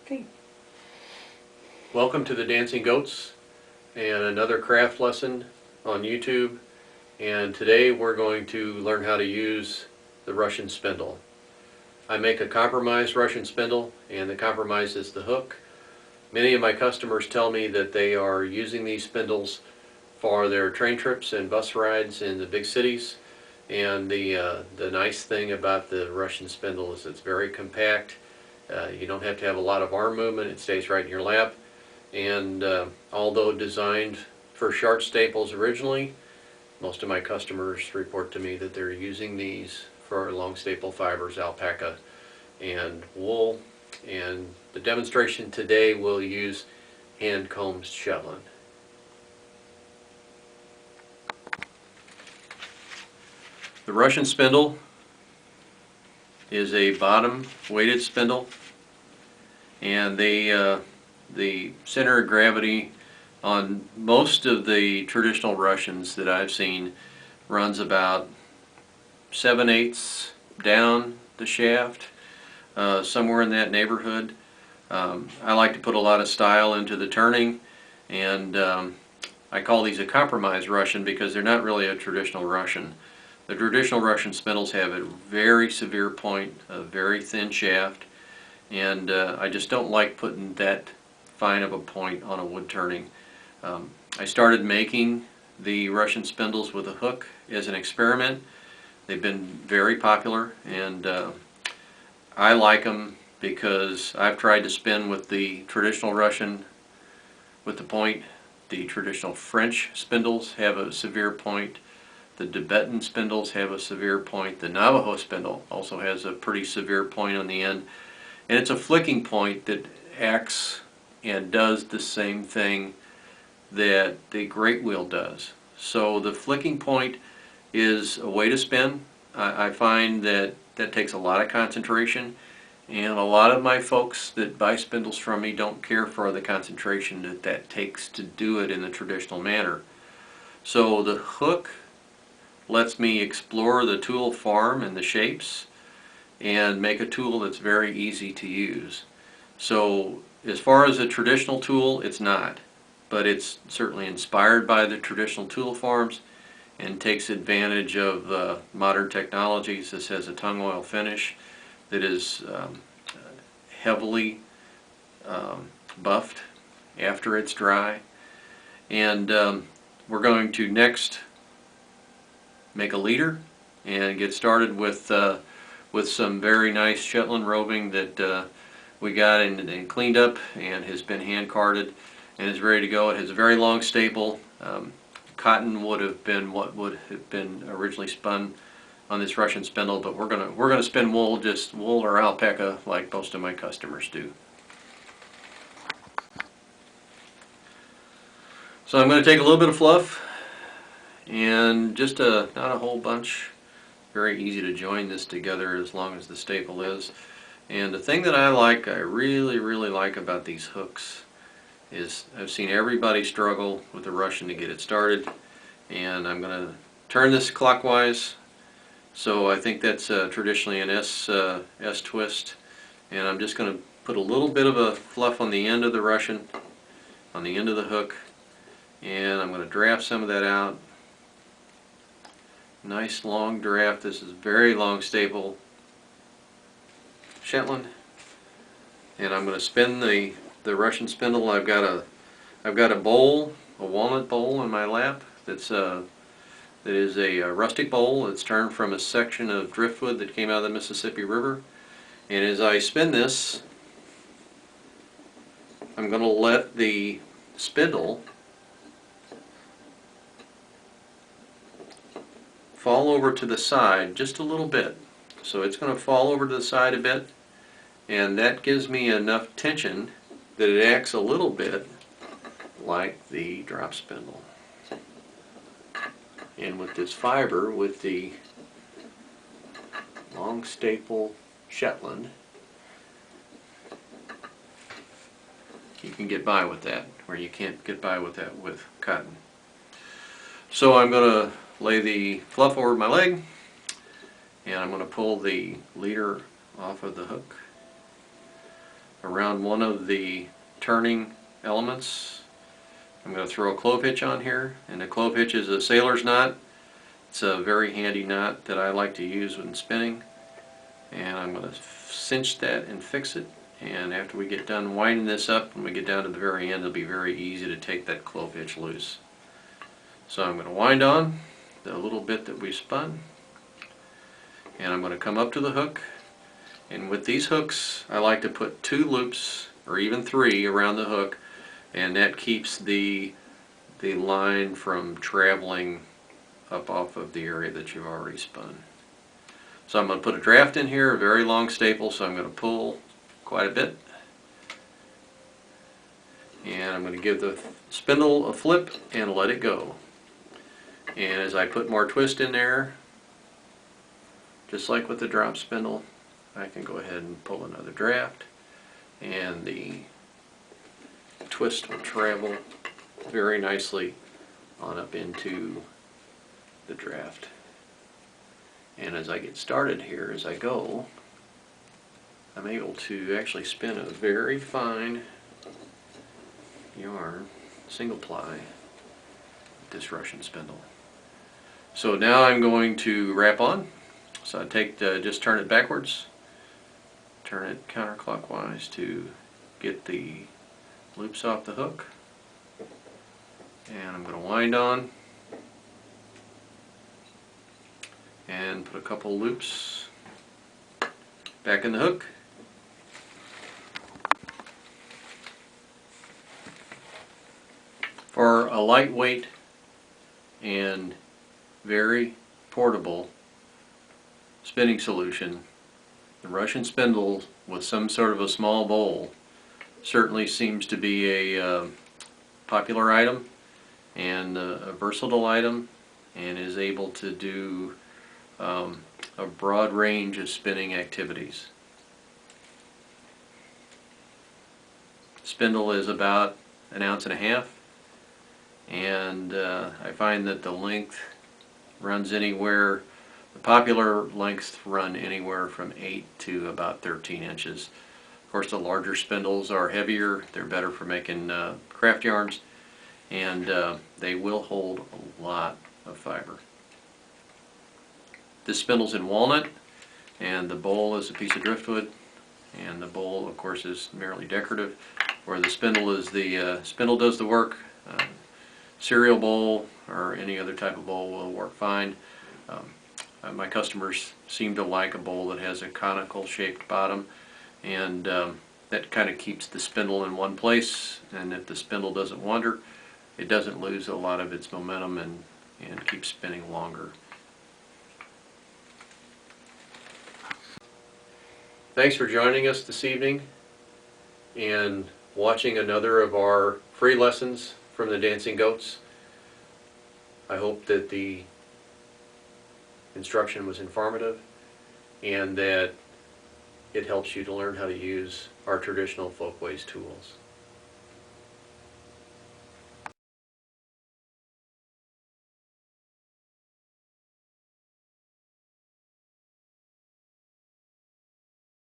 Okay. Welcome to the Dancing Goats and another craft lesson on YouTube. And today we're going to learn how to use the Russian spindle. I make a compromised Russian spindle, and the compromise is the hook. Many of my customers tell me that they are using these spindles for their train trips and bus rides in the big cities. And the nice thing about the Russian spindle is it's very compact. You don't have to have a lot of arm movement. It stays right in your lap. And although designed for sharp staples originally, most of my customers report to me that they're using these for long staple fibers, alpaca and wool. And the demonstration today will use hand combed Shetland. The Russian spindle is a bottom weighted spindle, and the center of gravity on most of the traditional Russians that I've seen runs about 7/8 down the shaft, somewhere in that neighborhood. I like to put a lot of style into the turning, and I call these a compromise Russian because they're not really a traditional Russian. The traditional Russian spindles have a very severe point, a very thin shaft, and I just don't like putting that fine of a point on a wood turning. I started making the Russian spindles with a hook as an experiment. They've been very popular, and I like them because I've tried to spin with the traditional Russian with the point. The traditional French spindles have a severe point. The Tibetan spindles have a severe point. The Navajo spindle also has a pretty severe point on the end. And it's a flicking point that acts and does the same thing that the great wheel does. So the flicking point is a way to spin. I find that that takes a lot of concentration, and a lot of my folks that buy spindles from me don't care for the concentration that that takes to do it in the traditional manner. So the hook lets me explore the tool form and the shapes and make a tool that's very easy to use. So as far as a traditional tool, it's not, but it's certainly inspired by the traditional tool forms and takes advantage of modern technologies. This has a tung oil finish that is heavily buffed after it's dry. And we're going to next make a leader and get started with some very nice Shetland roving that we got and cleaned up and has been hand carded and is ready to go. It has a very long staple. Cotton would have been what would have been originally spun on this Russian spindle, but we're gonna spin wool, just wool or alpaca, like most of my customers do. So I'm going to take a little bit of fluff and just not a whole bunch. Very easy to join this together as long as the staple is. And the thing that I really like about these hooks is I've seen everybody struggle with the Russian to get it started, and I'm going to turn this clockwise. So I think that's traditionally an S twist, and I'm just going to put a little bit of a fluff on the end of the Russian, on the end of the hook, and I'm going to draft some of that out. Nice long draft. This is very long staple Shetland, and I'm going to spin the Russian spindle. I've got a bowl, a walnut bowl in my lap that is a rustic bowl. It's turned from a section of driftwood that came out of the Mississippi River. And as I spin this, I'm going to let the spindle fall over to the side just a little bit. So it's going to fall over to the side a bit, and that gives me enough tension that it acts a little bit like the drop spindle. And with this fiber, with the long staple Shetland, you can get by with that, where you can't get by with that with cotton. So I'm going to lay the fluff over my leg, and I'm going to pull the leader off of the hook. around one of the turning elements. I'm going to throw a clove hitch on here, and the clove hitch is a sailor's knot. It's a very handy knot that I like to use when spinning, and I'm going to cinch that and fix it. And after we get done winding this up, when we get down to the very end, it'll be very easy to take that clove hitch loose. So I'm going to wind on the little bit that we spun, and I'm going to come up to the hook. And with these hooks, I like to put 2 loops or even 3 around the hook, and that keeps the line from traveling up off of the area that you've already spun. So I'm going to put a draft in here, a very long staple, so I'm going to pull quite a bit. And I'm going to give the spindle a flip and let it go. And as I put more twist in there, just like with the drop spindle, I can go ahead and pull another draft, and the twist will travel very nicely on up into the draft. And as I get started here, as I go, I'm able to actually spin a very fine yarn, single ply, with this Russian spindle. So now I'm going to wrap on. So I take just turn it backwards, turn it counterclockwise to get the loops off the hook, and I'm going to wind on and put a couple loops back in the hook. For a lightweight and very portable spinning solution, the Russian spindle with some sort of a small bowl certainly seems to be a popular item and a versatile item, and is able to do a broad range of spinning activities. Spindle is about 1.5 ounces, and I find that the length runs anywhere, the popular lengths run anywhere from 8 to about 13 inches. Of course, the larger spindles are heavier, they're better for making craft yarns, and they will hold a lot of fiber. This spindle's in walnut, and the bowl is a piece of driftwood, and the bowl, of course, is merely decorative, where the spindle is spindle does the work. Cereal bowl or any other type of bowl will work fine. My customers seem to like a bowl that has a conical shaped bottom, and that kind of keeps the spindle in one place, and if the spindle doesn't wander, it doesn't lose a lot of its momentum and keeps spinning longer. Thanks for joining us this evening and watching another of our free lessons from the Dancing Goats. I hope that the instruction was informative and that it helps you to learn how to use our traditional folkways tools.